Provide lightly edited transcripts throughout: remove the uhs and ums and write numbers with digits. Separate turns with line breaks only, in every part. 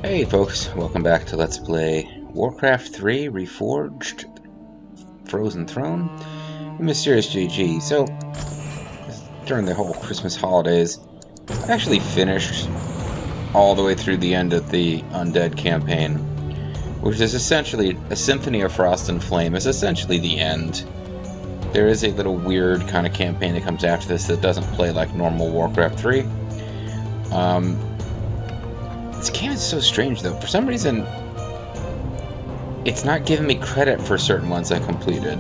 Hey folks, welcome back to Let's Play Warcraft 3 Reforged Frozen Throne. I'm Mysterious GG. So, during the whole Christmas holidays, I actually finished all the way through the end of the Undead campaign, which is essentially a Symphony of Frost and Flame, is essentially the end. There is a little weird kind of campaign that comes after this that doesn't play like normal Warcraft 3. This game is so strange though. For some reason, it's not giving me credit for certain ones I completed.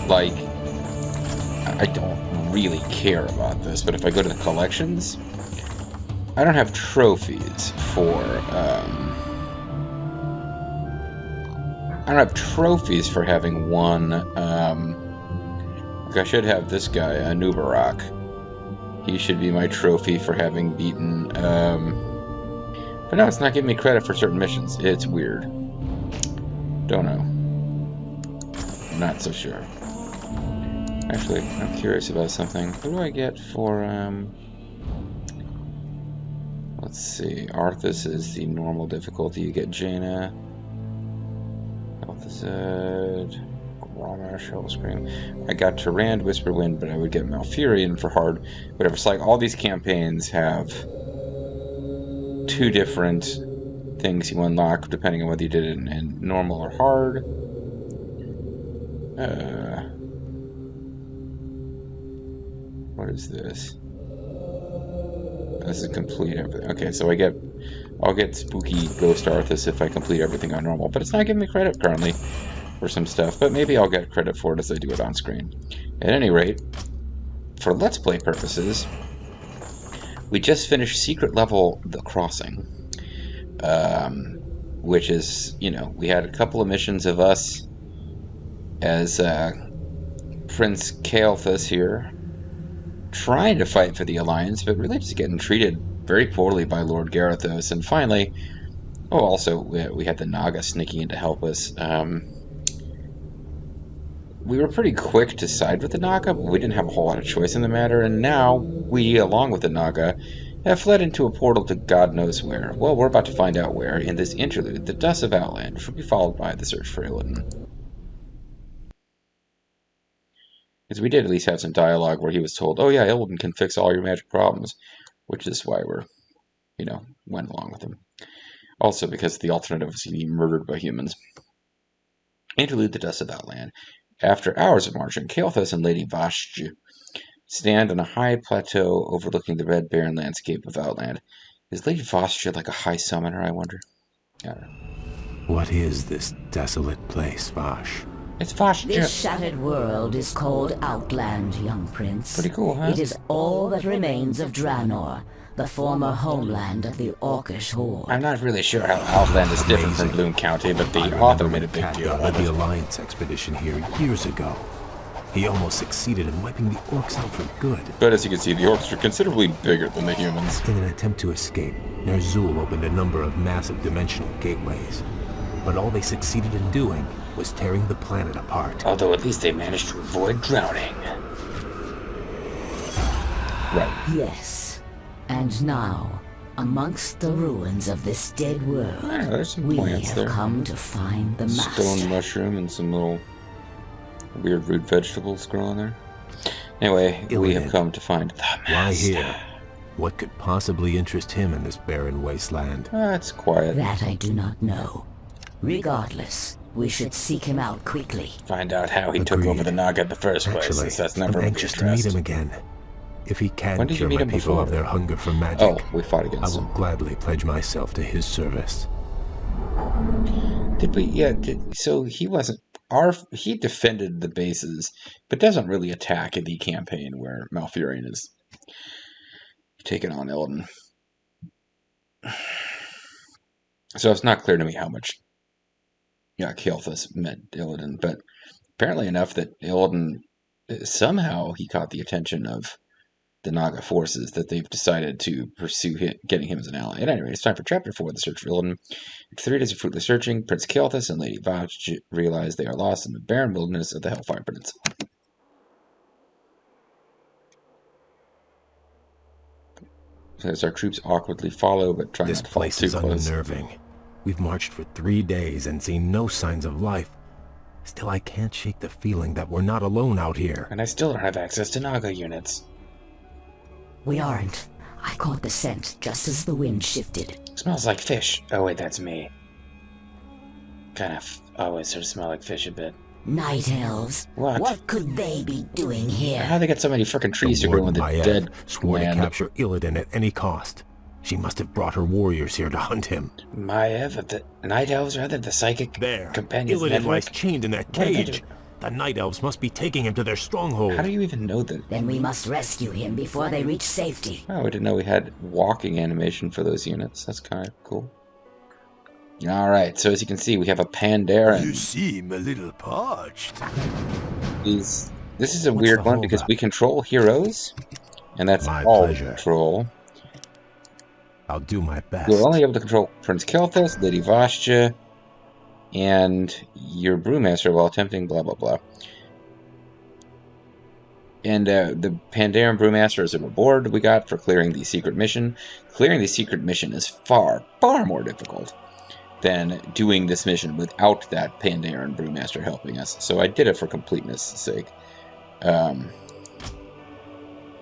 Like, I don't really care about this, but if I go to the collections, I don't have trophies for, I don't have trophies for having won, like I should have this guy, Nubarak. He should be my trophy for having beaten, but no, it's not giving me credit for certain missions. It's weird. Don't know. I'm not so sure. Actually, I'm curious about something. What do I get for, let's see. Arthas is the normal difficulty. You get Jaina. Althazad. Grommash, Hellscream. I got Tyrande, Whisperwind, but I would get Malfurion for hard. Whatever. It's like all these campaigns have two different things you unlock depending on whether you did it in normal or hard. What is this? This is complete everything. Okay, so I'll get Spooky Ghost Arthas if I complete everything on normal, but it's not giving me credit currently for some stuff, but maybe I'll get credit for it as I do it on screen. At any rate, for Let's Play purposes, we just finished secret level The Crossing, which is, you know, we had a couple of missions of us as Prince Kael'thas here, trying to fight for the Alliance, but really just getting treated very poorly by Lord Garithos. And finally, oh, also, we had the Naga sneaking in to help us. We were pretty quick to side with the Naga, but we didn't have a whole lot of choice in the matter, and now we, along with the Naga, have fled into a portal to God knows where. Well, we're about to find out where in this interlude, the Dust of Outland, which will be followed by the search for Illidan. Because we did at least have some dialogue where he was told, oh yeah, Illidan can fix all your magic problems, which is why we're, you know, went along with him. Also because the alternative was being murdered by humans. Interlude the Dust of Outland. After hours of marching, Kael'thas and Lady Vashj stand on a high plateau overlooking the red barren landscape of Outland. Is Lady Vashj like a high summoner, I wonder? I don't know.
What is this desolate place, Vash?
It's Vashj.
This shattered world is called Outland, young prince.
Pretty cool, huh?
It is all that remains of Draenor, the former homeland of the Orcish horde.
I'm not really sure how Outland is different from Bloom County, but the author made a big deal
led
out of
the
it.
Alliance expedition here years ago. He almost succeeded in wiping the orcs out for good.
But as you can see, the orcs are considerably bigger than the humans.
In an attempt to escape, Ner'zhul opened a number of massive dimensional gateways. But all they succeeded in doing was tearing the planet apart.
Although at least they managed to avoid drowning. Right.
Yes. And now, amongst the ruins of this dead world,
There's some
we
plants
have
there.
come to find the master.
Stone mushroom and some little weird root vegetables growing there. Anyway, we have
Illidan.
come to find the master.
Why here? What could possibly interest him in this barren wasteland?
It's quiet.
That I do not know. Regardless, we should seek him out quickly.
Find out how he took
Agreed.
over the Naga in the first place,
Actually,
since that's
I'm
never really
anxious to meet
addressed.
him again. If he can
When did you
cure
meet
my
him
people
before?
of their hunger for magic,
Oh, we fought
I
against
will
him.
gladly pledge myself to his service.
Did we? Yeah. So he wasn't. He defended the bases, but doesn't really attack in the campaign where Malfurion is taken on Illidan. So it's not clear to me how much, Kael'thas meant Illidan, but apparently enough that Illidan somehow he caught the attention of the Naga forces that they've decided to pursue getting him as an ally. At any rate, it's time for Chapter 4, The Search for Illidan. After 3 days of fruitless searching, Prince Kael'thas and Lady Vashj realize they are lost in the barren wilderness of the Hellfire Peninsula. as our troops awkwardly follow, but try
This
not to fall
place
too
is
close.
unnerving. We've marched for 3 days and seen no signs of life. Still, I can't shake the feeling that we're not alone out here.
And I still don't have access to Naga units.
We aren't. I caught the scent just as the wind shifted.
Smells like fish. Oh wait, that's me. Kind of always sort of smell like fish a bit.
Night elves.
What?
Could they be doing here?
How do they get so many frickin' trees
The
to grow in
Warden
the
Maiev
dead
swore to
land?
capture Illidan at any cost. She must have brought her warriors here to hunt him.
Maiev of the Night Elves, rather the psychic
There,
companions
Illidan
network.
lies chained in that
What did they
cage. The Night Elves must be taking him to their stronghold.
How do you even know that?
Then we must rescue him before they reach safety.
Oh, I didn't know we had walking animation for those units. That's kind of cool. Alright, so as you can see, we have a Pandaren.
You seem a little parched.
This is a
What's
weird
the
one because
holdup?
we control heroes, and that's
My
all we
pleasure.
control.
I'll do my best.
We're only able to control Prince Kelthus, Lady Vashja, and your brewmaster while attempting blah blah blah. And the Pandaren brewmaster is a reward we got for clearing the secret mission. Clearing the secret mission is far, far more difficult than doing this mission without that Pandaren brewmaster helping us. So I did it for completeness' sake. At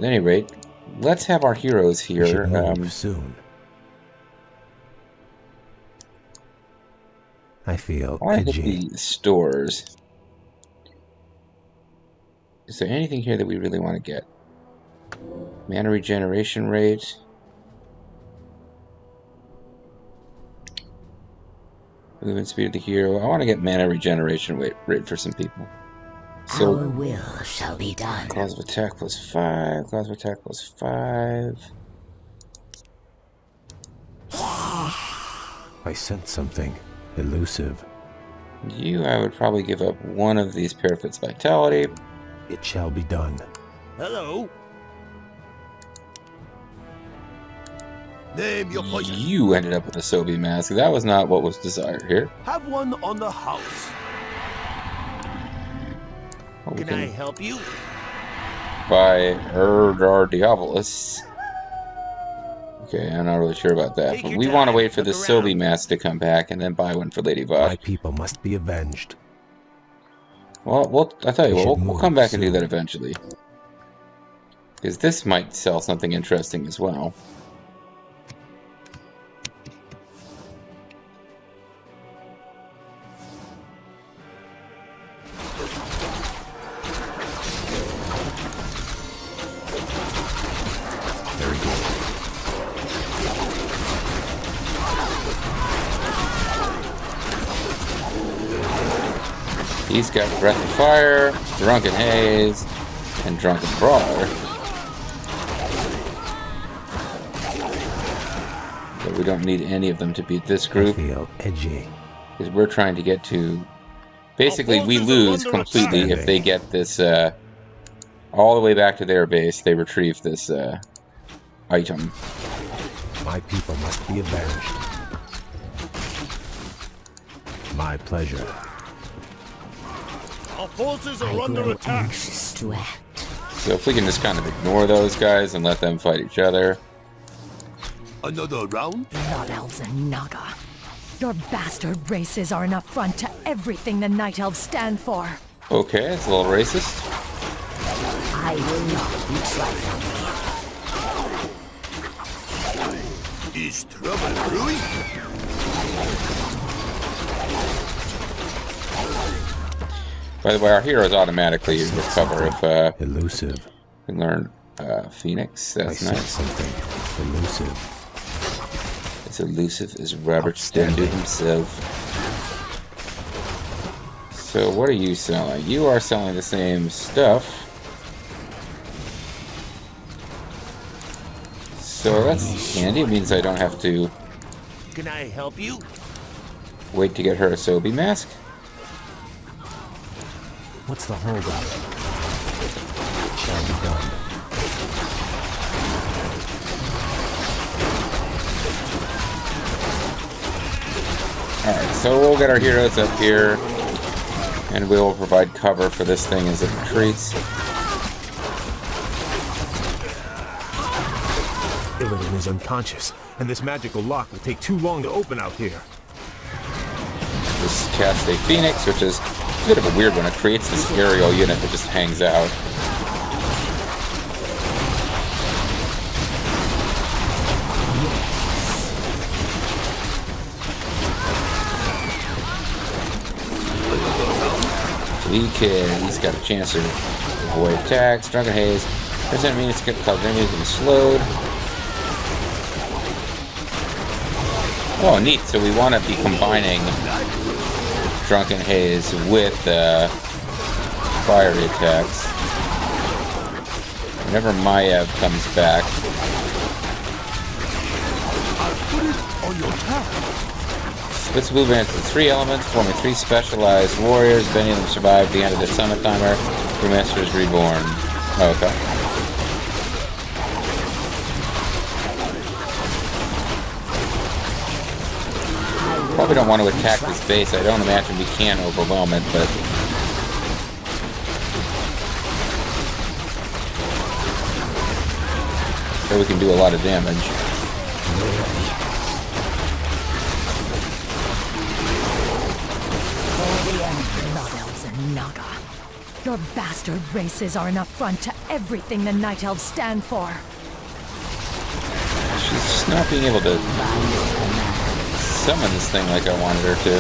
any rate, let's have our heroes
We
here.
should move soon. I feel
I want to
edgy.
hit the stores. Is there anything here that we really want to get? Mana regeneration rate. Movement speed of the hero. I want to get mana regeneration rate for some people. So,
Our will shall be done.
claws of attack plus 5. Claws of attack plus 5.
I sense something elusive.
You, I would probably give up one of these Parafit's vitality.
It shall be done.
Hello. Name your poison.
You ended up with a Sobi mask. That was not what was desired here.
Have one on the house.
Well, we
Can I help you?
buy Erdar Diabolus. Okay, I'm not really sure about that.
Take
But
your
we want to
time.
wait for the
Look
Sobi
around.
mask to come back and then buy one for Lady
My
Vod.
people must be avenged.
Well, I tell you
We
what,
should
we'll
move
come back and do
soon.
that eventually. Because this might sell something interesting as well.
Very good.
He's got Breath of Fire, Drunken Haze, and Drunken Brawler. But we don't need any of them to beat this
I
group,
feel edgy.
because we're trying to get to... Basically, we
forces are
lose
under
completely
attack.
if they get this, all the way back to their base, they retrieve this, item.
My people must be avenged. My pleasure.
Our forces
I
are under
grow
attack.
anxious to act.
So if we can just kind of ignore those guys and let them fight each other.
Another round?
Blood Elves and Naga. Your bastard races are an affront to everything the Night Elves stand for.
Okay, it's a little racist.
I will not be trifled.
Is trouble brewing?
By the way, our heroes automatically recover if
Elusive.
we learn Phoenix.
I
That's
sense
nice.
something elusive.
As elusive as Robert Stendu himself. So what are you selling? You are selling the same stuff. So that's handy. It means I don't have to
Can I help you?
wait to get her a Sobi mask.
What's the holdup? Shall be done.
Alright, so we'll get our heroes up here, and we will provide cover for this thing as it retreats.
Illidan is unconscious, and this magical lock will take too long to open out here.
This casts a Phoenix, which is a bit of a weird one. It creates this aerial unit that just hangs out. He's got a chance to avoid attacks. Drunken Haze. Doesn't mean it's going to cause enemies to be slowed. Oh, neat. So we want to be combining Drunken Haze with fiery attacks. Whenever Maiev comes back. Splits movement into 3 elements, forming 3 specialized warriors. If any of them survive the end of the summon timer, Brewmaster is reborn. Oh, okay. Probably don't want to attack this base. I don't imagine we can overwhelm it, but... so we can do a lot of damage.
Naga. Your bastard races are an affront to everything the Night Elves stand for.
She's just not being able to summon this thing like I wanted her to.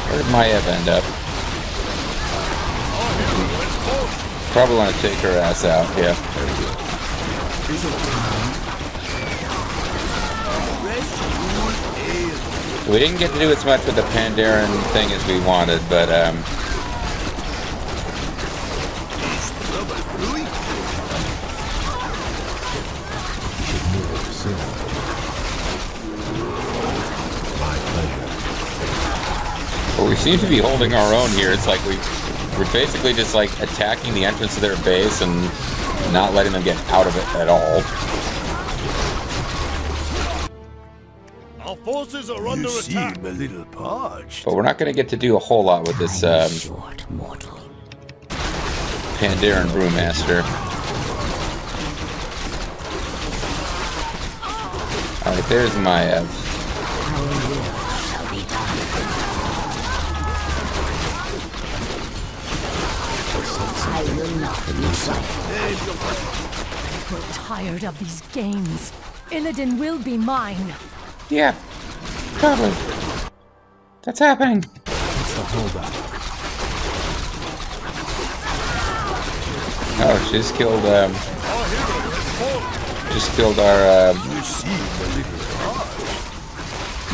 Where did Maiev end up? Probably want to take her ass out, yeah. We didn't get to do as much with the Pandaren thing as we wanted, but well, we seem to be holding our own here. It's like we're basically just like attacking the entrance of their base and not letting them get out of it at all.
Our forces are under attack. A little parched.
But we're not going to get to do a whole lot with this
Short mortal.
Pandaren Brewmaster. Alright, there's Maiev.
Our will shall be done. I will not be trifled.
We're tired of these games. Illidan will be mine.
Yeah, totally. That's happening.
What's the holdup?
Oh, she just killed our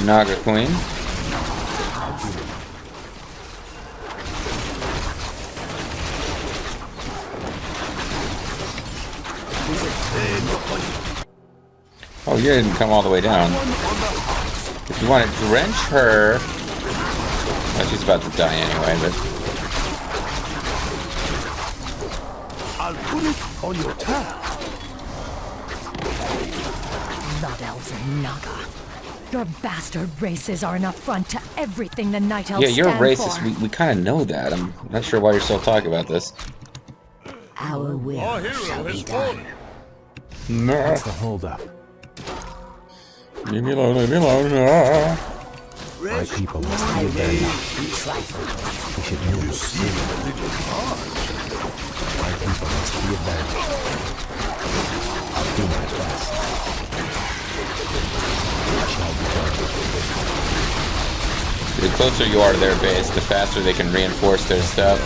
Naga Queen. Oh, you didn't come all the way down. If you want to drench her... well, she's about to die anyway, but...
I'll put it on your tab.
Blood Elves and Naga. Your bastard races are an affront to everything the Night Elves
yeah, you're
stand
racist.
for.
We kind of know that. I'm not sure why you're still talking about this.
Our will
Our hero
shall be
has
done.
fallen.
No.
What's the holdup?
Leave me alone, leave me alone. No.
My people must
I
be
will
avenged.
not be trifled.
We should move soon. My people must be avenged. I'll do my best. It shall be done.
The closer you are to their base, the faster they can reinforce their stuff.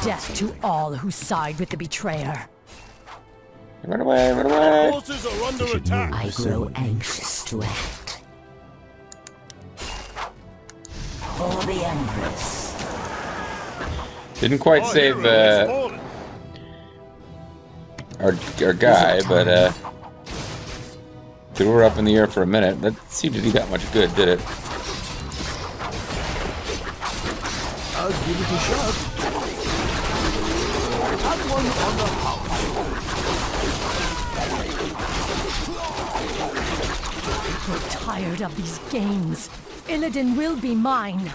Death to all who side with the betrayer.
Run away, run away!
Forces are under
should
attack.
move.
I grow anxious to act. For the Empress.
Didn't quite
Our
save
hero has fallen.
our guy, but threw her up in the air for a minute. That seemed to do that much good, did it?
I'll give it a shot. That one on the house.
We're tired of these games. Illidan will be mine.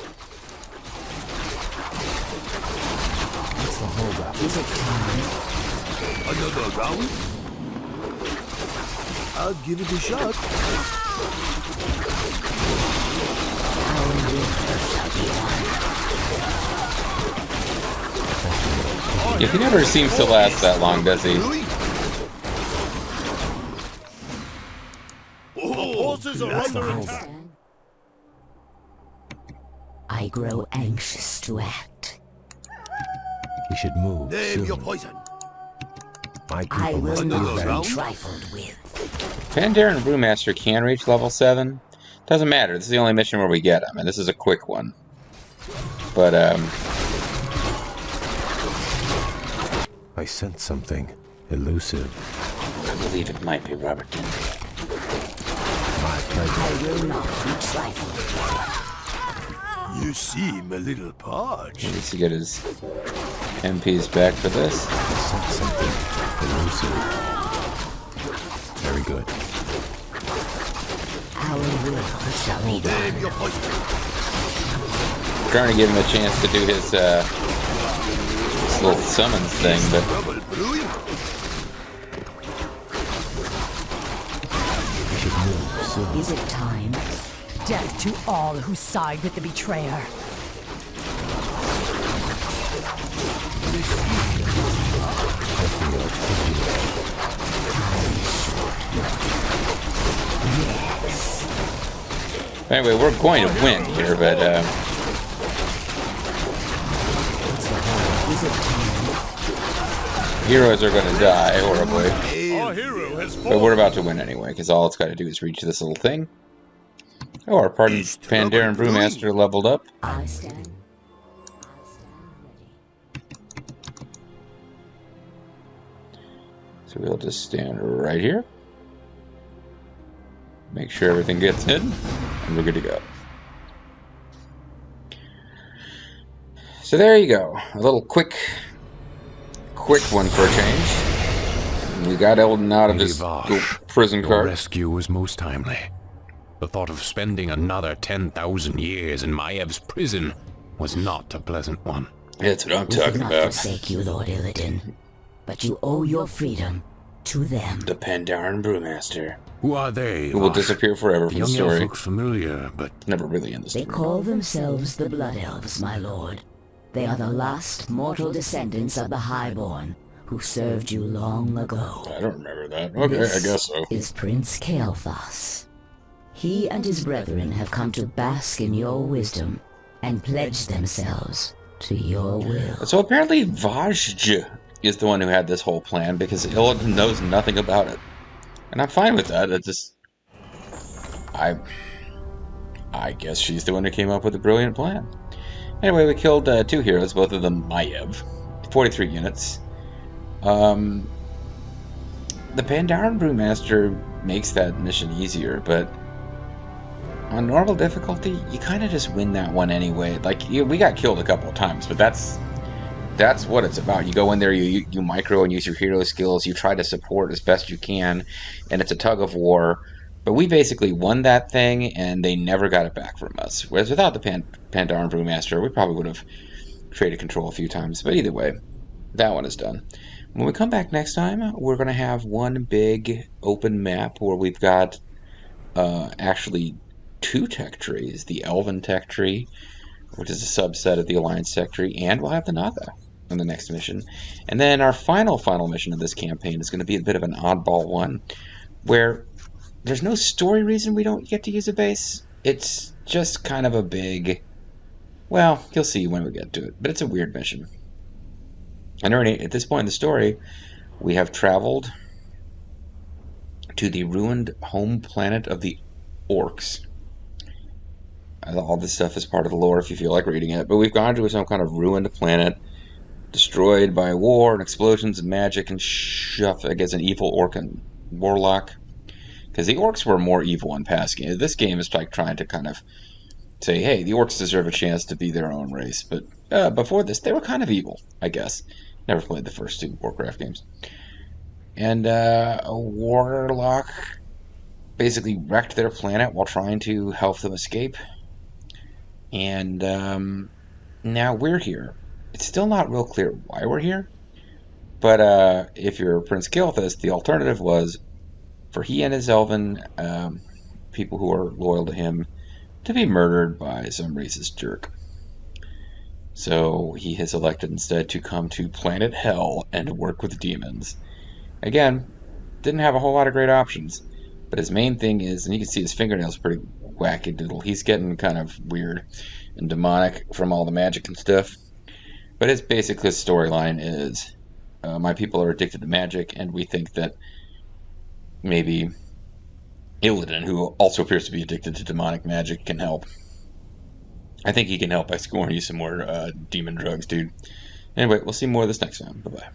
holdup?
Is it time?
Another round? I'll give it a shot.
Our will shall be won.
Yeah, he never seems to last that long, does he?
Our forces are
That's the
under
holdup.
attack.
I grow anxious to act.
We should move
Name
soon.
your poison.
My
I
people
will
must
not
be
be
ready.
trifled with.
Pandaren Brewmaster can reach level 7. Doesn't matter. This is the only mission where we get him, and this is a quick one. But,
I sense something elusive.
I believe it might be Robert Dendry.
My pleasure.
I will not be trifled with.
You seem a little
He
parched.
needs to get his MPs back for this.
I sense something elusive. Very good.
Our will shall be done.
Name your poison.
Trying to give him a chance to do his little summons thing, but
Trouble brewing.
We should move soon.
Is it time?
Death to all who side with the betrayer.
I feel
anyway, we're going to win here, but
Is it time?
heroes are going to die horribly.
Our hero has
But
fallen.
we're about to win anyway, because all it's got to do is reach this little thing. Oh, our pardon, Pandaren Brewmaster leveled up.
I stand ready.
So we'll just stand right here. Make sure everything gets in, and we're good to go. So there you go. A little quick one for a change. We got Illidan out of his little prison
Your
cart.
rescue was most timely. The thought of spending another 10,000 years in Maev's prison was not a pleasant one.
That's what I'm
We will
talking
not
about.
forsake you, Lord Illidan, but you owe your freedom to them.
The Pandaren Brewmaster,
Who are they?
who will
Vosh?
disappear forever
The
from the
young elf
story.
looks familiar, but
Never really in the
They
story.
call themselves the Blood Elves, my lord. They are the last mortal descendants of the Highborn, who served you long ago.
I don't remember that. Okay,
This
I guess so.
is Prince Kael'thas. He and his brethren have come to bask in your wisdom and pledge themselves to your will.
So apparently Vajj is the one who had this whole plan, because Illidan knows nothing about it. And I'm fine with that. It's just... I guess she's the one who came up with a brilliant plan. Anyway, we killed 2 heroes, both of them Maiev. 43 units. The Pandaren Brewmaster makes that mission easier, but on normal difficulty, you kind of just win that one anyway. Like, we got killed a couple of times, but that's what it's about. You go in there, you micro and use your hero skills, you try to support as best you can, and it's a tug of war. But we basically won that thing, and they never got it back from us. Whereas without the Pandaren Brewmaster, we probably would have traded control a few times. But either way, that one is done. When we come back next time, we're going to have one big open map where we've got actually 2 tech trees. The Elven tech tree, which is a subset of the Alliance tech tree, and we'll have the Naga in the next mission. And then our final mission of this campaign is going to be a bit of an oddball one, where there's no story reason we don't get to use a base. It's just kind of a big... Well, you'll see when we get to it, but it's a weird mission. And already, at this point in the story, we have traveled to the ruined home planet of the Orcs. All this stuff is part of the lore if you feel like reading it, but we've gone to some kind of ruined planet, destroyed by war and explosions and magic and stuff against an evil orc and warlock. Because the orcs were more evil in past games. This game is like trying to kind of say, hey, the orcs deserve a chance to be their own race. But before this, they were kind of evil, I guess. Never played the first 2 Warcraft games. And a warlock basically wrecked their planet while trying to help them escape. And now we're here. It's still not real clear why we're here. But if you're Prince Gilthus, the alternative was for he and his elven people who are loyal to him to be murdered by some racist jerk. So he has elected instead to come to planet Hell and work with demons. Again, didn't have a whole lot of great options. But his main thing is, and you can see his fingernails are pretty wackadoodle. He's getting kind of weird and demonic from all the magic and stuff. But his basic storyline is, my people are addicted to magic, and we think that maybe Illidan, who also appears to be addicted to demonic magic, can help. I think he can help by scoring you some more demon drugs, dude. Anyway, we'll see more of this next time. Bye-bye.